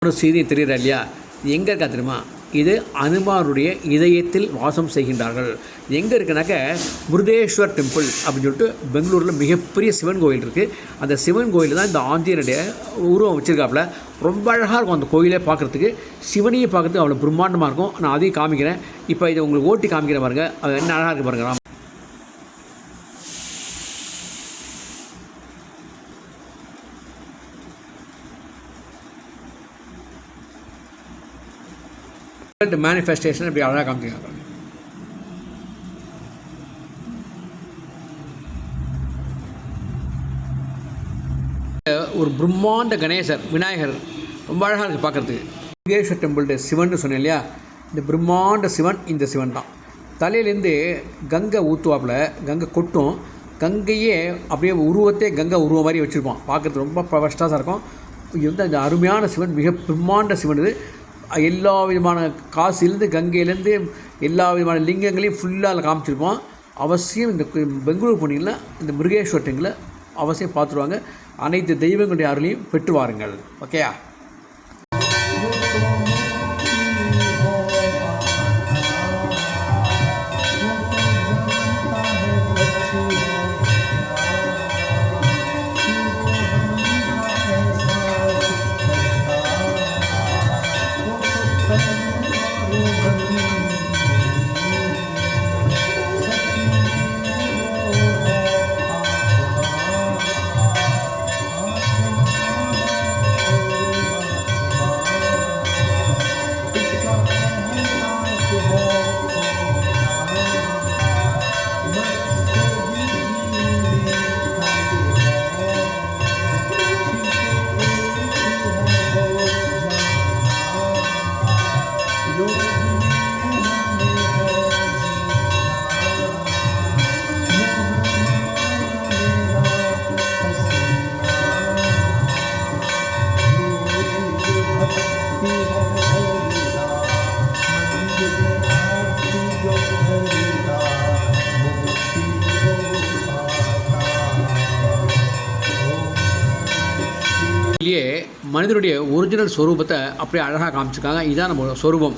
ஒரு செய்தி தெரியுறா இல்லையா? எங்கே இருக்கா தெரியுமா? இது அனுமாருடைய இதயத்தில் வாசம் செய்கின்றார்கள். எங்கே இருக்குனாக்க முருதேஸ்வர் டெம்பிள் அப்படின்னு சொல்லிட்டு பெங்களூரில் மிகப்பெரிய சிவன் கோயில் இருக்குது. அந்த சிவன் கோயில் தான் இந்த ஆஞ்சநேயருடைய உருவம் வச்சுருக்காப்புல. ரொம்ப அழகாக இருக்கும் அந்த கோயிலே பார்க்குறதுக்கு. சிவனையே பார்க்குறதுக்கு அவ்வளோ பிரம்மாண்டமாக இருக்கும். நான் அதையும் காமிக்கிறேன். இப்போ இதை உங்களுக்கு ஓட்டி காமிக்கிறேன் பாருங்கள். அது என்ன அழகாக இருக்குது பாருங்கள். மேனிஃபெஸ்டேஷன் இப்படி அழகாக காமிச்சிருக்காங்க. ஒரு பிரம்மாண்ட கணேசர் விநாயகர் ரொம்ப அழகாக இருக்குது பார்க்குறதுக்கு. முருகேஸ்வர் டெம்பிள் சிவன் சொன்னேன் இல்லையா? இந்த பிரம்மாண்ட சிவன் இந்த சிவன் தான். தலையிலேருந்து கங்கை ஊற்றுவாப்பில், கங்கை கொட்டும். கங்கையே அப்படியே உருவத்தே கங்கை உருவம் மாதிரி வச்சுருப்பான். பார்க்குறது ரொம்ப ஃபஸ்ட்டாக இருக்கும். இது வந்து அந்த அருமையான சிவன், மிக பிரம்மாண்ட சிவன். இது எல்லா விதமான காசிலேருந்து கங்கையிலேருந்து எல்லா விதமான லிங்கங்களையும் ஃபுல்லாக காமிச்சிருப்போம். அவசியம் இந்த பெங்களூர் போனீங்கன்னா இந்த முருகேஸ்வர் டெம்பிளை அவசியம் பார்த்துருவாங்க. அனைத்து தெய்வங்களுடைய அருளையும் பெற்று வாருங்கள். ஓகேயா? மனிதனுடைய ஒரிஜினல் ஸ்வரூபத்தை அப்படியே அழகாக காமிச்சிருக்காங்க. இதுதான் நம்ம ஸ்வரூபம்.